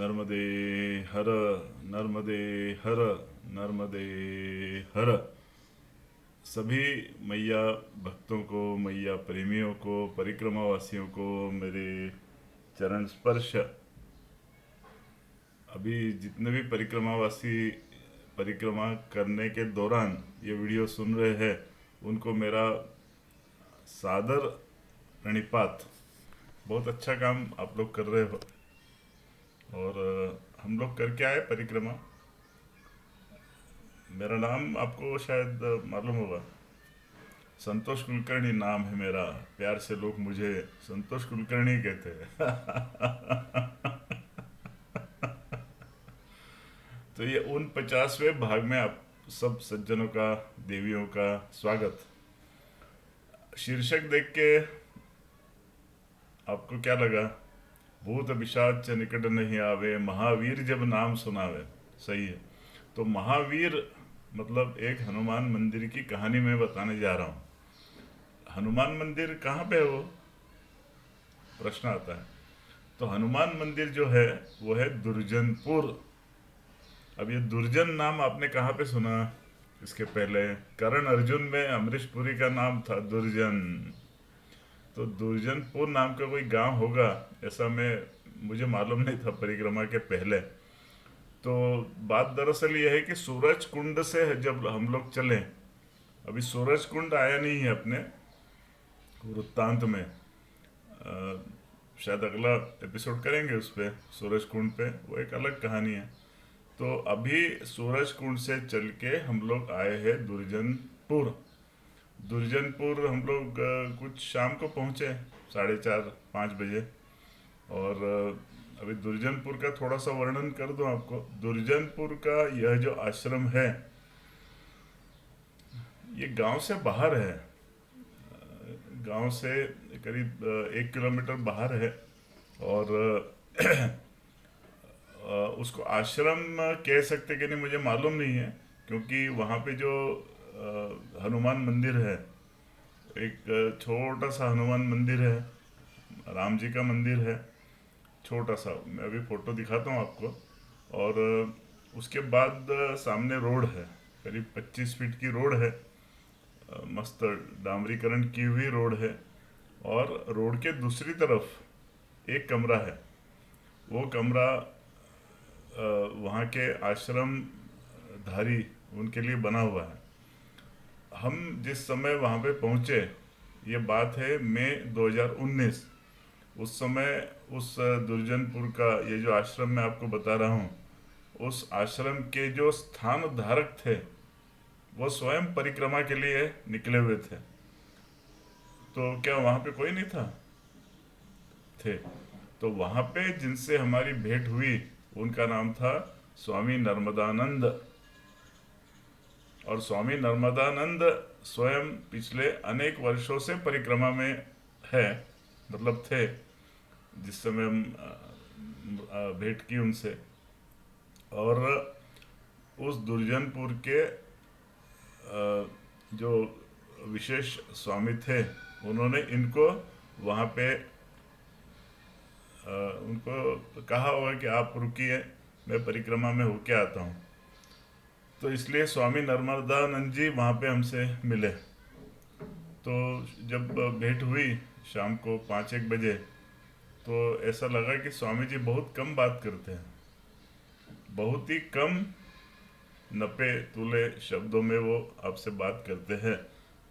नर्मदे हर, नर्मदे हर, नर्मदे हर। सभी मैया भक्तों को, मैया प्रेमियों को, परिक्रमा वासियों को मेरे चरण स्पर्श। अभी जितने भी परिक्रमावासी परिक्रमा करने के दौरान ये वीडियो सुन रहे हैं, उनको मेरा सादर प्रणिपात। बहुत अच्छा काम आप लोग कर रहे हो। और हम लोग करके आए परिक्रमा। मेरा नाम आपको शायद मालूम होगा, संतोष कुलकर्णी नाम है मेरा। प्यार से लोग मुझे संतोष कुलकर्णी कहते हैं। तो ये 49वें भाग में आप सब सज्जनों का, देवियों का स्वागत। शीर्षक देख के आपको क्या लगा? भूत पिशाच निकट नहीं आवे, महावीर जब नाम सुनावे। सही है। तो महावीर मतलब एक हनुमान मंदिर की कहानी मैं बताने जा रहा हूँ। हनुमान मंदिर कहाँ पे है वो प्रश्न आता है। तो हनुमान मंदिर जो है वो है दुर्जनपुर। अब ये दुर्जन नाम आपने कहाँ पे सुना? इसके पहले करण अर्जुन में अमरीश पुरी का नाम था दुर्जन। तो दुर्जनपुर नाम का कोई गांव होगा ऐसा मुझे मालूम नहीं था परिक्रमा के पहले। तो बात दरअसल ये है कि सूरज कुंड से जब हम लोग चले, अभी सूरज कुंड आया नहीं है अपने वृत्तांत में। शायद अगला एपिसोड करेंगे उस पे, सूरज कुंड पे, वो एक अलग कहानी है। तो अभी सूरज कुंड से चल के हम लोग आए हैं दुर्जनपुर। दुर्जनपुर हम लोग कुछ शाम को पहुँचे, 4:30-5 बजे। और अभी दुर्जनपुर का थोड़ा सा वर्णन कर दूं आपको। दुर्जनपुर का यह जो आश्रम है ये गांव से बाहर है। गांव से करीब 1 किलोमीटर बाहर है। और उसको आश्रम कह सकते कि नहीं मुझे मालूम नहीं है, क्योंकि वहाँ पे जो हनुमान मंदिर है, एक छोटा सा हनुमान मंदिर है, राम जी का मंदिर है, छोटा सा। मैं अभी फोटो दिखाता हूँ आपको। और उसके बाद सामने रोड है, करीब 25 फीट की रोड है। मस्त डामरीकरण की हुई रोड है। और रोड के दूसरी तरफ एक कमरा है। वो कमरा वहाँ के आश्रम धारी उनके लिए बना हुआ है। हम जिस समय वहाँ पे पहुँचे, ये बात है मई 2019। उस समय उस दुर्जनपुर का ये जो आश्रम मैं आपको बता रहा हूँ, उस आश्रम के जो स्थान धारक थे वो स्वयं परिक्रमा के लिए निकले हुए थे। तो क्या वहाँ पे कोई नहीं था? थे। तो वहाँ पे जिनसे हमारी भेंट हुई उनका नाम था स्वामी नर्मदानंद। और स्वामी नर्मदानंद स्वयं पिछले अनेक वर्षों से परिक्रमा में है, मतलब थे जिस समय हम भेंट की उनसे। और उस दुर्जनपुर के जो विशेष स्वामी थे उन्होंने इनको वहाँ पे उनको कहा होगा कि आप रुकिए, मैं परिक्रमा में होके आता हूँ। तो इसलिए स्वामी नर्मदानंद जी वहाँ पे हमसे मिले। तो जब भेंट हुई शाम को 5-1 बजे, तो ऐसा लगा कि स्वामी जी बहुत कम बात करते हैं, बहुत ही कम नपे तुले शब्दों में वो आपसे बात करते हैं।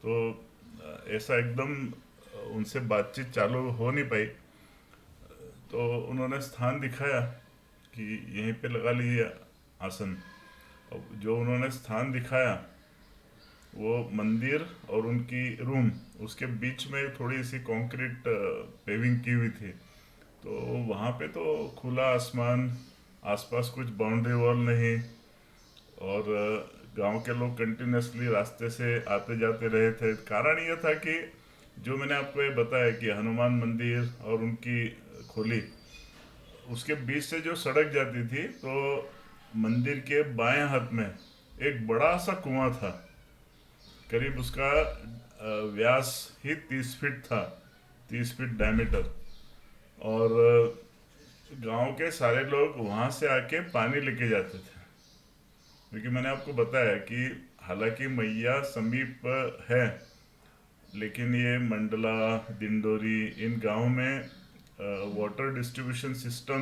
तो ऐसा एकदम उनसे बातचीत चालू हो नहीं पाई। तो उन्होंने स्थान दिखाया कि यहीं पे लगा लीजिए आसन। और जो उन्होंने स्थान दिखाया वो मंदिर और उनकी रूम, उसके बीच में थोड़ी सी कंक्रीट पेविंग की हुई थी। तो वहाँ पे तो खुला आसमान, आसपास कुछ बाउंड्री वॉल नहीं। और गांव के लोग कंटिन्यूसली रास्ते से आते जाते रहे थे। कारण यह था कि जो मैंने आपको ये बताया कि हनुमान मंदिर और उनकी खोली, उसके बीच से जो सड़क जाती थी, तो मंदिर के बाएं हाथ में एक बड़ा सा कुआं था। करीब उसका व्यास ही 30 फीट था, 30 फीट डायमीटर। और गांव के सारे लोग वहां से आके पानी लेके जाते थे, क्योंकि मैंने आपको बताया कि हालांकि मैया समीप है, लेकिन ये मंडला, दिंडोरी, इन गांव में वाटर डिस्ट्रीब्यूशन सिस्टम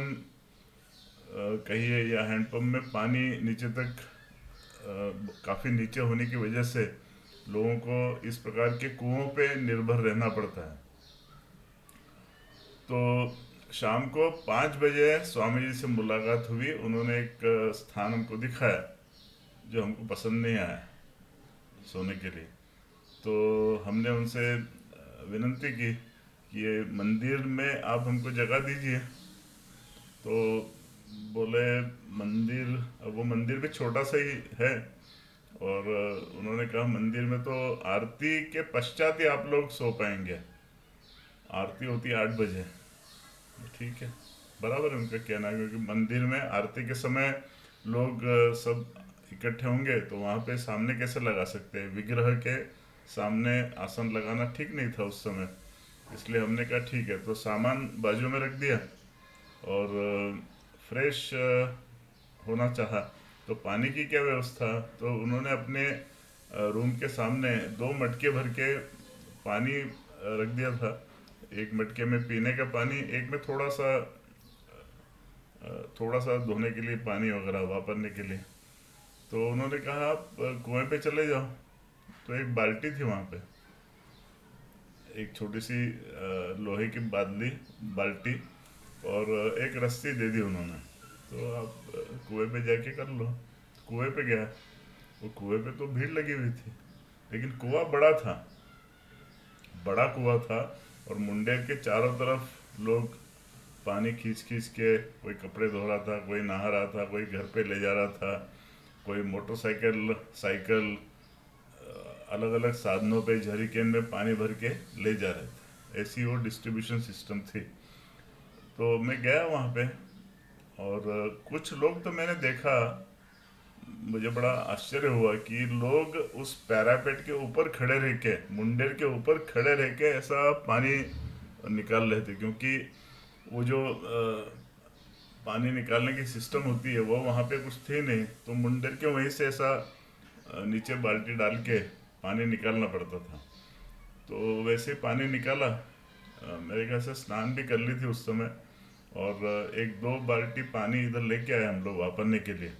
कहिए या हैंडपम्प में पानी नीचे तक काफ़ी नीचे होने की वजह से लोगों को इस प्रकार के कुओं पे निर्भर रहना पड़ता है। तो शाम को 5 बजे स्वामी जी से मुलाकात हुई। उन्होंने एक स्थान हमको दिखाया जो हमको पसंद नहीं आया सोने के लिए। तो हमने उनसे विनती की कि ये मंदिर में आप हमको जगह दीजिए। तो बोले मंदिर, अब वो मंदिर भी छोटा सा ही है, और उन्होंने कहा मंदिर में तो आरती के पश्चात ही आप लोग सो पाएंगे, आरती होती है 8 बजे। ठीक है, बराबर है उनका कहना है, क्योंकि मंदिर में आरती के समय लोग सब इकट्ठे होंगे तो वहाँ पे सामने कैसे लगा सकते हैं, विग्रह के सामने आसन लगाना ठीक नहीं था उस समय। इसलिए हमने कहा ठीक है, तो सामान बाजू में रख दिया और फ्रेश होना चाहा। तो पानी की क्या व्यवस्था, तो उन्होंने अपने रूम के सामने 2 मटके भर के पानी रख दिया था। एक मटके में पीने का पानी, एक में थोड़ा सा धोने के लिए पानी वगैरह वापरने के लिए। तो उन्होंने कहा आप कुएं पे चले जाओ। तो एक बाल्टी थी वहाँ पे, एक छोटी सी लोहे की बाल्टी, और एक रस्सी दे दी उन्होंने। तो आप कुएं पे जाके कर लो। कुएं पे गया, वो कुएं पे तो भीड़ लगी हुई थी, लेकिन कुआं बड़ा कुआं था, और मुंडेर के चारों तरफ लोग पानी खींच खींच के, कोई कपड़े धो रहा था, कोई नहा रहा था, कोई घर पे ले जा रहा था, कोई मोटरसाइकिल, साइकिल, अलग अलग साधनों पे जरीकेन में पानी भर के ले जा रहे थे। ऐसी वो डिस्ट्रीब्यूशन सिस्टम थी। तो मैं गया वहाँ पे, और कुछ लोग तो मैंने देखा, मुझे बड़ा आश्चर्य हुआ कि लोग उस पैरापेट के ऊपर खड़े रह के, मुंडेर के ऊपर खड़े रह के ऐसा पानी निकाल रहे थे, क्योंकि वो जो पानी निकालने की सिस्टम होती है वो वहाँ पे कुछ थी नहीं। तो मुंडेर के वहीं से ऐसा नीचे बाल्टी डाल के पानी निकालना पड़ता था। तो वैसे पानी निकाला, मेरे ख्याल से स्नान भी कर ली थी उस समय, और 1-2 बाल्टी पानी इधर लेके आए हम लोग वापरने के लिए।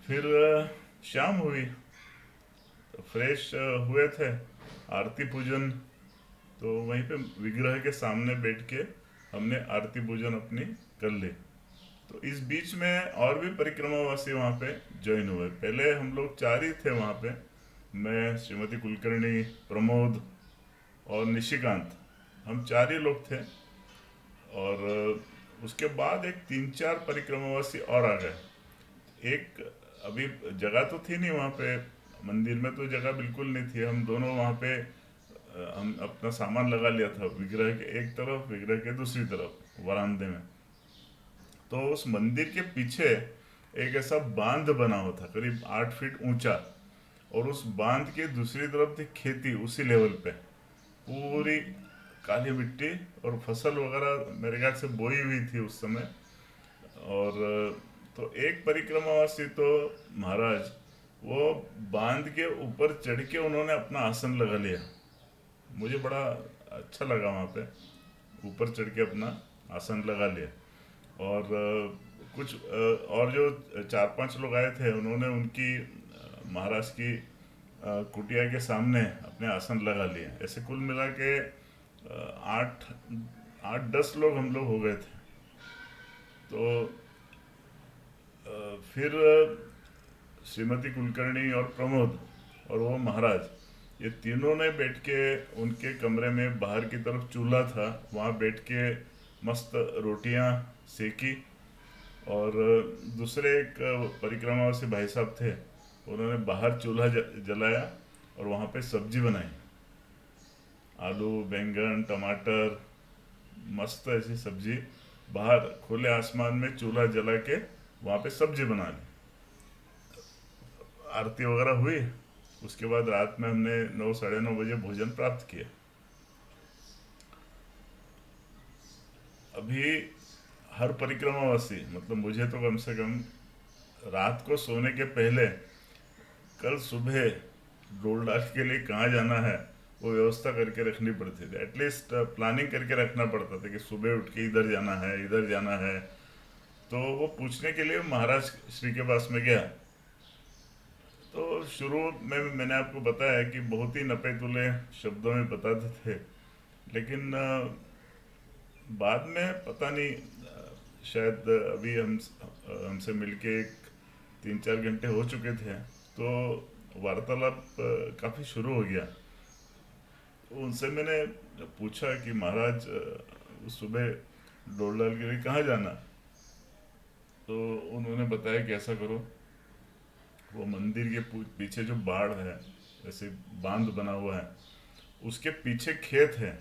फिर शाम हुई, तो फ्रेश हुए थे, आरती पूजन, तो वहीं पे विग्रह के सामने बैठ के हमने आरती पूजन अपनी कर ली। तो इस बीच में और भी परिक्रमावासी वहाँ पे ज्वाइन हुए। पहले हम लोग 4 ही थे वहाँ पे, मैं, श्रीमती कुलकर्णी, प्रमोद और निशिकांत, हम 4 ही लोग थे। और उसके बाद एक 3-4 परिक्रमावासी और आ गए। एक, अभी जगह तो थी नहीं वहाँ पे, मंदिर में तो जगह बिल्कुल नहीं थी। हम दोनों वहाँ पे हम अपना सामान लगा लिया था, विग्रह के एक तरफ, विग्रह के दूसरी तरफ वरांदे में। तो उस मंदिर के पीछे एक ऐसा बांध बना हुआ था करीब 8 फीट ऊंचा, और उस बांध के दूसरी तरफ थी खेती, उसी लेवल पे पूरी काली मिट्टी, और फसल वगैरह मेरे ख्याल से बोई हुई थी उस समय। और तो एक परिक्रमावासी तो महाराज, वो बांध के ऊपर चढ़ के उन्होंने अपना आसन लगा लिया। मुझे बड़ा अच्छा लगा वहाँ पे, ऊपर चढ़ के अपना आसन लगा लिया। और कुछ और जो 4-5 लोग आए थे, उन्होंने उनकी महाराज की कुटिया के सामने अपने आसन लगा लिए। ऐसे कुल मिला के 8-10 लोग हम लोग हो गए थे। तो फिर श्रीमती कुलकर्णी और प्रमोद और वो महाराज, ये तीनों ने बैठ के उनके कमरे में बाहर की तरफ चूल्हा था, वहाँ बैठ के मस्त रोटियां सेकी। और दूसरे एक परिक्रमा से भाई साहब थे, उन्होंने बाहर चूल्हा जलाया और वहाँ पे सब्जी बनाई, आलू, बैंगन, टमाटर, मस्त ऐसी सब्जी, बाहर खुले आसमान में चूल्हा जला के वहाँ पे सब्जी बना ली। आरती वगैरह हुई, उसके बाद रात में हमने 9-9:30 बजे भोजन प्राप्त किया। अभी हर परिक्रमावासी, मतलब मुझे तो कम से कम रात को सोने के पहले कल सुबह डोलडाल के लिए कहाँ जाना है वो व्यवस्था करके रखनी पड़ती थी। एटलीस्ट प्लानिंग करके रखना पड़ता था कि सुबह उठ के इधर जाना है, इधर जाना है। तो वो पूछने के लिए महाराज श्री के पास में गया। तो शुरू में मैंने आपको बताया कि बहुत ही नपे तुले शब्दों में बताते थे, लेकिन बाद में पता नहीं, शायद अभी हमसे मिलके एक 3-4 घंटे हो चुके थे, तो वार्तालाप काफ़ी शुरू हो गया। तो उनसे मैंने पूछा कि महाराज सुबह डोलडाल के लिए कहाँ जाना। तो उन्होंने बताया कि ऐसा करो, वो मंदिर के पीछे जो बाड़ है, जैसे बांध बना हुआ है, उसके पीछे खेत है,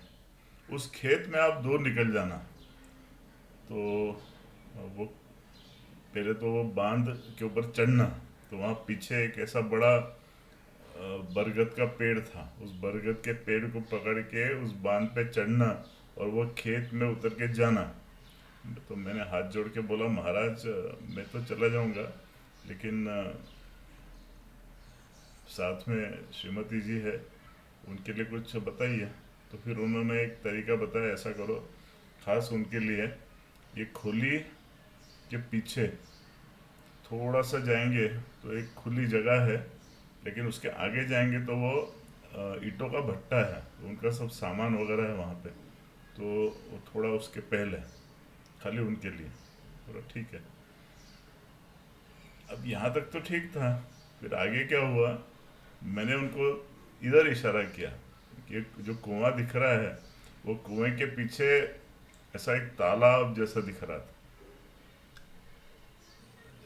उस खेत में आप दूर निकल जाना। तो वो पहले तो वो बांध के ऊपर चढ़ना, तो वहाँ पीछे एक ऐसा बड़ा बरगद का पेड़ था, उस बरगद के पेड़ को पकड़ के उस बांध पे चढ़ना और वो खेत में उतर के जाना। तो मैंने हाथ जोड़ के बोला, महाराज मैं तो चला जाऊंगा, लेकिन साथ में श्रीमती जी है, उनके लिए कुछ बताइए। तो फिर उन्होंने एक तरीका बताया, ऐसा करो खास उनके लिए, ये खोली के पीछे थोड़ा सा जाएंगे तो एक खुली जगह है, लेकिन उसके आगे जाएंगे तो वो ईंटों का भट्टा है, तो उनका सब सामान वगैरह है वहाँ पे, तो वो थोड़ा उसके पहले खाली उनके लिए। बोला ठीक है। अब यहाँ तक तो ठीक था, फिर आगे क्या हुआ, मैंने उनको इधर इशारा किया कि जो कुआं दिख रहा है, वो कुएं के पीछे ऐसा एक तालाब जैसा दिख रहा था।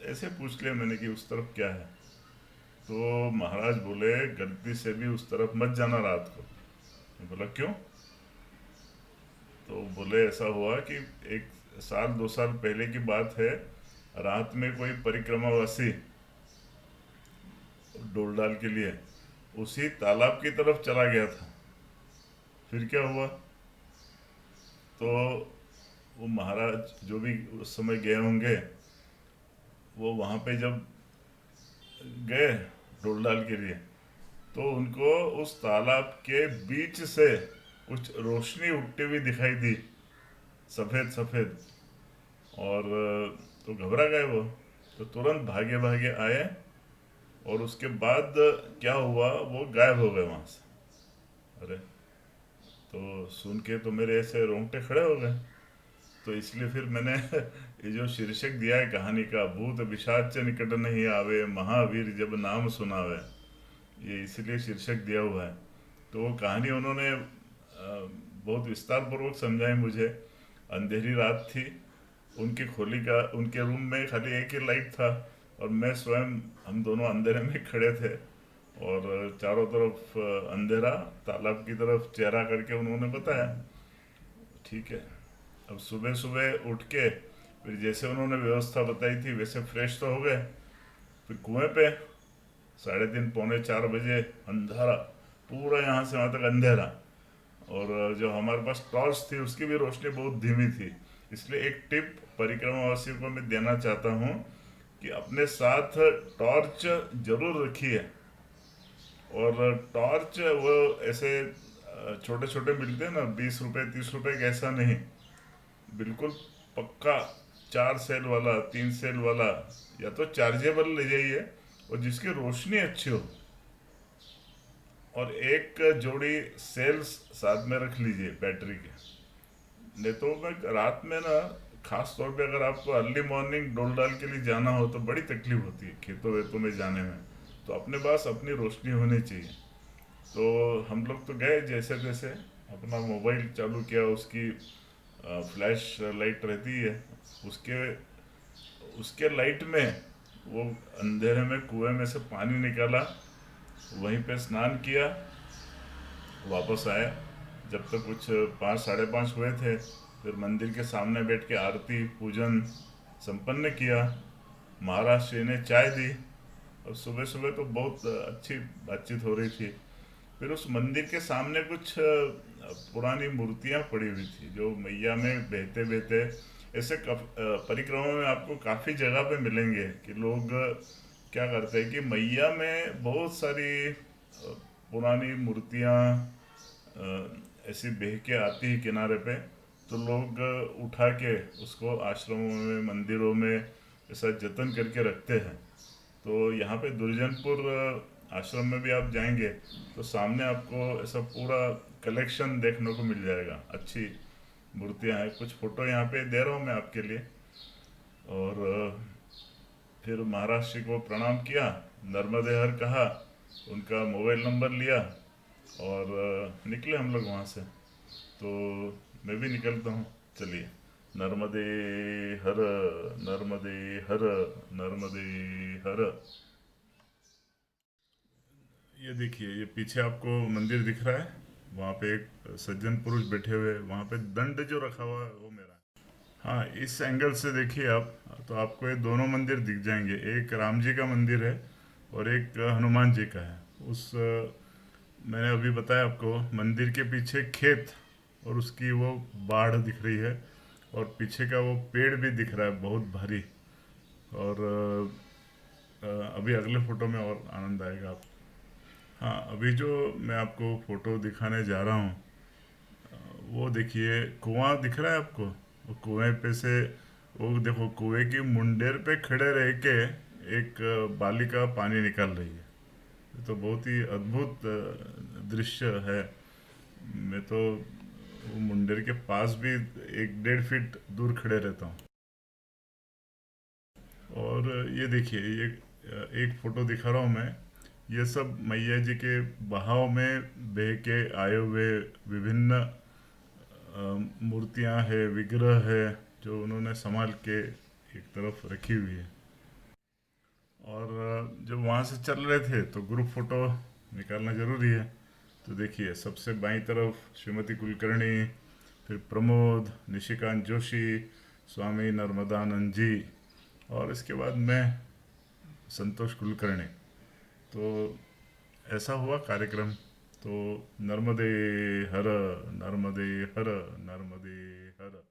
ऐसे पूछ लिया मैंने कि उस तरफ क्या है। तो महाराज बोले, गलती से भी उस तरफ मत जाना रात को। मैं बोला क्यों? तो बोले ऐसा हुआ कि 1 साल 2 साल पहले की बात है, रात में कोई परिक्रमावासी डोलडाल के लिए उसी तालाब की तरफ चला गया था। फिर क्या हुआ, तो वो महाराज जो भी उस समय गए होंगे, वो वहाँ पे जब गए डोलडाल के लिए, तो उनको उस तालाब के बीच से कुछ रोशनी उठती हुई दिखाई दी, सफ़ेद सफ़ेद। और तो घबरा गए वो, तो तुरंत भागे भागे आए, और उसके बाद क्या हुआ, वो गायब हो गए वहाँ से। अरे, तो सुन के तो मेरे ऐसे रोंगटे खड़े हो गए। तो इसलिए फिर मैंने ये जो शीर्षक दिया है कहानी का, भूत पिशाच निकट नहीं आवे, महावीर जब नाम सुनावे, ये इसलिए शीर्षक दिया हुआ है। तो वो कहानी उन्होंने बहुत विस्तार पूर्वक समझाई मुझे। अंधेरी रात थी, उनकी खोली का, उनके रूम में खाली एक ही लाइट था, और मैं स्वयं, हम दोनों अंधेरे में खड़े थे, और चारों तरफ अंधेरा, तालाब की तरफ चेहरा करके उन्होंने बताया। ठीक है। अब सुबह सुबह उठ के फिर जैसे उन्होंने व्यवस्था बताई थी वैसे फ्रेश तो हो गए। फिर कुएं पे 3:30 पौने 4 बजे अंधारा, पूरा यहाँ से वहाँ तक अंधेरा, और जो हमारे पास टॉर्च थी उसकी भी रोशनी बहुत धीमी थी। इसलिए एक टिप परिक्रमावासियों को मैं देना चाहता हूँ कि अपने साथ टॉर्च जरूर रखिए। और टॉर्च वो ऐसे छोटे छोटे मिलते हैं ना, 20 रुपए 30 रुपए का, ऐसा नहीं, बिल्कुल पक्का 4 सेल वाला, 3 सेल वाला, या तो चार्जेबल ले जाइए, और जिसकी रोशनी अच्छी हो, और एक जोड़ी सेल्स साथ में रख लीजिए बैटरी के। नहीं तो मैं रात में ना, खास तौर पे अगर आपको अर्ली मॉर्निंग डोलडाल के लिए जाना हो तो बड़ी तकलीफ होती है खेतों वेतों में जाने में, तो अपने पास अपनी रोशनी होनी चाहिए। तो हम लोग तो गए जैसे तैसे, अपना मोबाइल चालू किया, उसकी फ्लैश लाइट रहती है, उसके उसके लाइट में वो अंधेरे में कुएं में से पानी निकाला, वहीं पे स्नान किया, वापस आए। जब तक कुछ 5 साढ़े 5 हुए थे, फिर मंदिर के सामने बैठ के आरती पूजन संपन्न किया। महाराज श्री ने चाय दी, और सुबह सुबह तो बहुत अच्छी बातचीत हो रही थी। फिर उस मंदिर के सामने कुछ पुरानी मूर्तियां पड़ी हुई थी, जो मैया में बहते बहते ऐसे परिक्रमा में आपको काफ़ी जगह पे मिलेंगे कि लोग क्या करते हैं कि मैया में बहुत सारी पुरानी मूर्तियाँ ऐसी बह के आती है किनारे पे, तो लोग उठा के उसको आश्रमों में मंदिरों में ऐसा जतन करके रखते हैं। तो यहाँ पे दुर्जनपुर आश्रम में भी आप जाएंगे तो सामने आपको ऐसा पूरा कलेक्शन देखने को मिल जाएगा। अच्छी मूर्तियाँ हैं, कुछ फोटो यहाँ पे दे रहा हूँ मैं आपके लिए। और फिर महाराज जी को प्रणाम किया, नर्मदे हर कहा, उनका मोबाइल नंबर लिया और निकले हम लोग वहाँ से। तो मैं भी निकलता हूँ, चलिए। नर्मदे हर, नर्मदे हर, नर्मदे हर। ये देखिए, ये पीछे आपको मंदिर दिख रहा है, वहाँ पे एक सज्जन पुरुष बैठे हुए हैं, वहाँ पे दंड जो रखा हुआ है वो मेरा है। हाँ, इस एंगल से देखिए आप, तो आपको ये दोनों मंदिर दिख जाएंगे। एक राम जी का मंदिर है और एक हनुमान जी का है। उस मैंने अभी बताया आपको, मंदिर के पीछे खेत और उसकी वो बाढ़ दिख रही है, और पीछे का वो पेड़ भी दिख रहा है बहुत भारी। और अभी अगले फोटो में और आनंद आएगा आप। हाँ, अभी जो मैं आपको फोटो दिखाने जा रहा हूँ, वो देखिए, कुआं दिख रहा है आपको। वो कुएं पे से, वो देखो, कुएं की मुंडेर पे खड़े रह के एक बालिका पानी निकाल रही है। ये तो बहुत ही अद्भुत दृश्य है। मैं तो वो मुंडेर के पास भी 1-1.5 फीट दूर खड़े रहता हूँ। और ये देखिए, ये एक फोटो दिखा रहा हूँ मैं। ये सब मैया जी के बहाव में बह के आए हुए विभिन्न मूर्तियाँ है, विग्रह है, जो उन्होंने संभाल के एक तरफ रखी हुई है। और जब वहाँ से चल रहे थे तो ग्रुप फोटो निकालना जरूरी है। तो देखिए, सबसे बाईं तरफ श्रीमती कुलकर्णी, फिर प्रमोद, निशिकांत जोशी, स्वामी नर्मदानंद जी, और इसके बाद मैं, संतोष कुलकर्णी। तो ऐसा हुआ कार्यक्रम। तो नर्मदे हर, नर्मदे हर, नर्मदे हर।